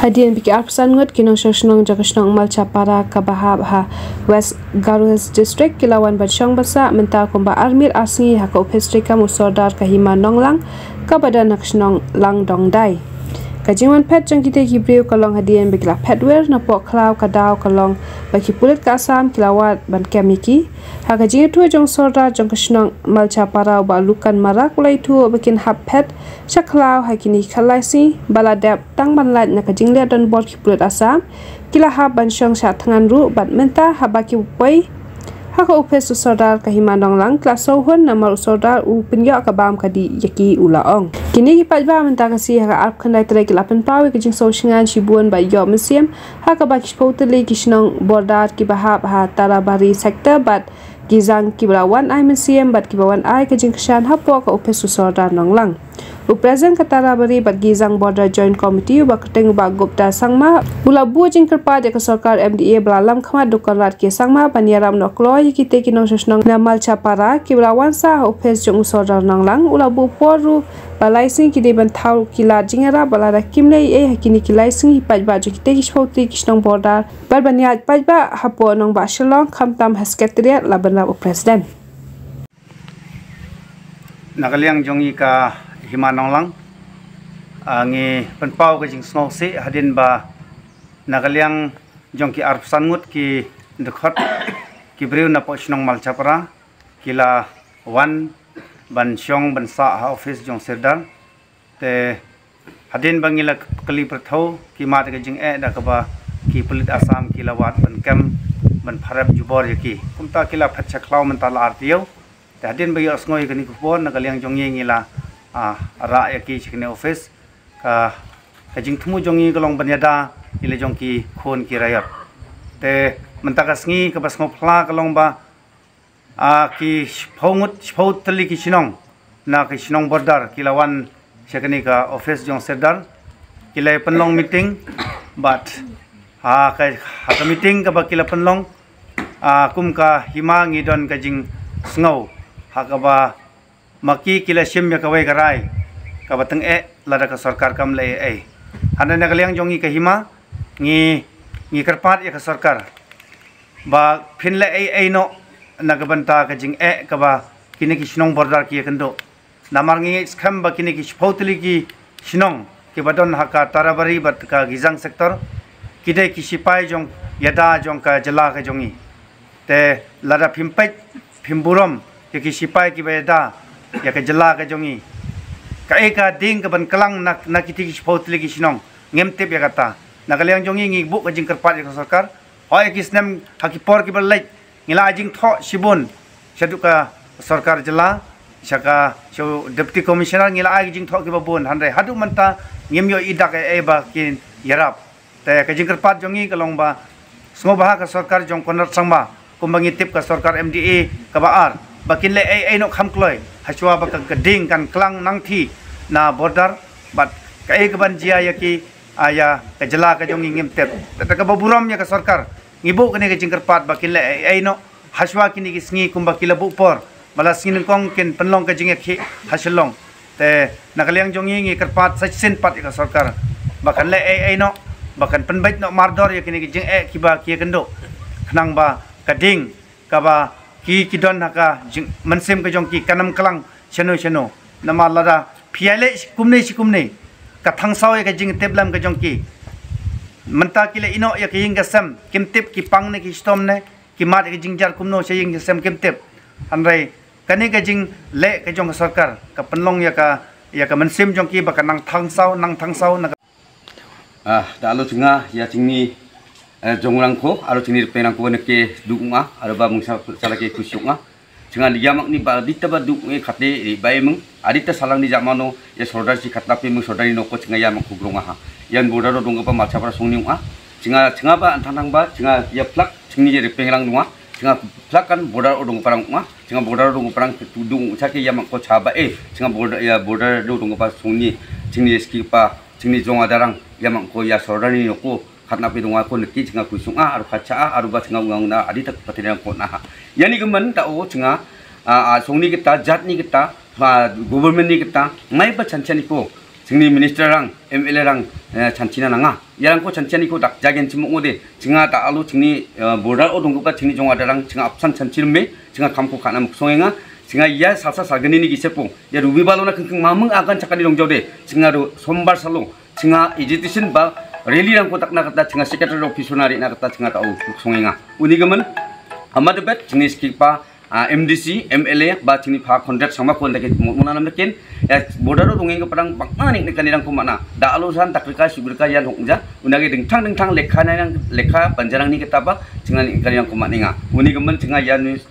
Hadian biki arpsan ngut kinong shoshnong jakashnong Malchapara kabahab ha West Garuhas District kilawan bansyong basa menta kumba armir asngi ha ko pestrika musordar kahima nonglang kabada nakshnong lang dongdai. Kajingwan pet jang kita gibriu kalong hadian bikila petwer na pok klaw kadaw kalong baki pulit ka asam kilawat ban kemiki ha kajing tu jong sorda jong kashnong Malchapara ba lukan marak ulai tu bakin hap pet shaklaw ha kini khalaisi baladep tang ban lat na kajing le don bor ki pulit asam kila ha ban shong sha thangan ru bat menta ha baki poi ha ko upes sordar kahima nonglang klaso hon namar sordar u pinyo kabam kadi yaki ulaong kini ki pajba menta kasi ha arp khandai tere ki lapan pawi ki jing so shingan shibuan ba yo museum ha ka ba kishpoteli kishnong bordar ki bahab ha tarabari sector bat gizang ki brawan ai museum bat ki bawan ai ka jing kshan ha po ka upes sordar nonglang u present ka tarabari bat gizang border joint committee ba keteng ba gupta sangma ula bu jing kerpa de ka sarkar MDA balalam khama dukan rat ke sangma baniaram noklo ki te ki nong shoshnong na Malchapara ki brawan sa upes jong sordar nonglang ula bu poru balaising ki de ban thau kila jingera balara kimle e hakini kilaising pajba jo ki te ki shpoti kishnong border bar bania pajba hapo nong ba shalong khamtam hasketria labanra president Nagaliang jongi ka himanong lang ngi penpau ka jing snow se hadin ba nagaliang jong ki arpsan ngut ki dekhot ki breu na po shnong Malchapara kila wan ban syong ban sa ha office jong serdar te hadin bangila kali prathau ki mat ka jing da ka ba ki pulit asam kila wat ban kam ban pharap jubor yaki kumta kila phatcha klaw man tal artiyo te hadin bagi asngoi kani kupon nagaliang jong ngila ra yaki chikne office ka kajing thumu jongi galong banyada ile jongki khon ki rayat te mantakasngi ka basngo phla galong ba ki phongut photli ki sinong na ki sinong border kilawan chekani ka office jong serdar kilai penlong meeting but ka meeting ka ba kila penlong kum ka hima ngidon kajing sngau ha ka ba maki kila sim ya kawai garai ka batang lada ka sarkar kam le handa nagaliang jongi ka hima ngi karpat ya ka sarkar ba phinle no nagabanta ka jing ka ba kini ki sinong border ki kendo namar ngi skam ba kini ki photli ki sinong ki badon haka tarabari bat ka gizang sector kidai ki sipai jong yada jong ka jala ka jongi te lada phimpai phimburom ki sipai ki beda ya ka jala ka jongi ka eka ding ka ban kalang na kiti ki photli ki sinong ngemtep ya kata nagaliang jongi ngi bu ka jing karpat ya ka sarkar hoy ki snem hakipor ki balai ngila jing tho sibun shaduka sarkar jala shaka so deputy commissioner ngila ai jing tho ki babun handai hadu manta ngemyo idak ba kin yarap te ka jing karpat jongi kalong ba smo bah ka sarkar jong konar sangba kumbangi tip ka sarkar MDA ka baar bakin le no khamkloi haswa ba ka ding kan klang nangthi na border bat ka ka ban jia yaki aya ka jala ka jongi ngemtep ta ka baburam ya ka sarkar ngibu kani ka jingkarpat bakin le no haswa kini ki sngi kumba kila bu por bala singin kong ken penlong ka jingek hi hasilong te nakaliang jongi ngi karpat sachin pat ka sarkar bakan le no bakan penbait no mardor ya kini ki jing kiba ki kendo khnang ba kading ka ba ki kidon haka mansim ka jong ki kanam klang cheno nama lada phiale kumne ka thangsaw ka jing teblam ka jong ki menta kile ino ya ki hing gasam kimtip ki pangne ki stom ne ki mat ki jingjar kumno saying gasam kimtip anrai kani ka jing le ka jong sarkar ka penlong ya ka mansim jong ki ba nang thangsaw na da alo chinga ya chingni jongrang ko aro chingni penang ko ne ke duunga aro ba mungsa sala ke kusyunga chinga liyamak ni ba dita ba duunge khate bai mung adita salang ni jamano ya sordar si khatna pe mung sordari no ko chinga yamak kugronga ha yan bodaro dong pa Malchapara songni nga chinga ba anthanang ba chinga ya plak chingni je pengrang nga chinga plak kan bodar odong parang nga chinga bodar odong parang tudung chake yamak ko chaba chinga bodar dong pa songni chingni ski pa chingni jonga darang yamak ko ya sordari no ko khatna pe dong ko neki chinga kusunga aru khacha aru ba chinga ngna adita patina ko na ha yani gemen ta o chinga songni kita jatni kita government ni kita mai ba chancani ko 증리 미니스터랑 MLA랑 잔치나 나가 야랑고 잔치니고 낙자겐 지목오데 증아 다알로 증리 모랄 오동급과 증리 종아다랑 증아 앞산 잔치름메 증아 감고 가나 목송행아 증아 이야 살사 살근이니 기세뽕 야 루비발로나 킁킁 마음응 아간 착가니 동저데 증아로 손발살로 증아 이지티신 바 랠리랑고 딱 나갔다 증아 세크레터리 오피스나리 나갔다 증아 다오 목송행아 우니금은 아마드벳 증리 스키파 MDC, MLA, batin pa kontrak sama ko ndake muna nam ken bodaro dongeng ke perang bangani nek kanirang ko mana da alusan takrika sugurka yan hongja unage dengtang lekha nang lekha panjarang ni ketaba jingan kanirang ko maninga uni gemen jinga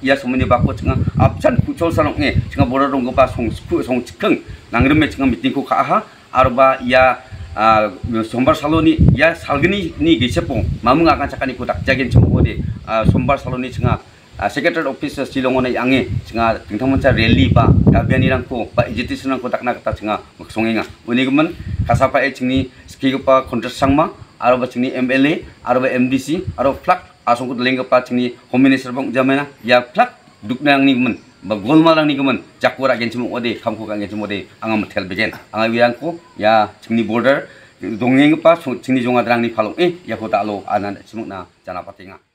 ya sumuni bako jinga apsan kuchol sanok nge jinga bodaro dong pa song chikeng nangreme jinga meeting ko kha arba ya sombar saloni ya salgini ni gisepong mamung akan cakani ko dakjagen chomode sombar saloni jinga Secretary Office Silongona 양에 제가 등탕문자 랠리 바 가비안이랑고 바 이지티스랑고 딱나갔다 제가 목송행아 우니금은 가사파에 증리 스키급바 컨트랙트 상마 아로바 증리 MLA 아로바 MDC 아로 플락 아송고 랭급바 증리 홈미니스터 자메나 야 플락 둑나랑니금은 바 골마랑니금은 자꾸라 겐치모 어디 감고가 겐치모 어디 앙암 텔베겐 앙아위랑고 야 증리 보더 동행급바 증리 종아드랑니 팔롱 야고다로 아난 지목나 자나파팅아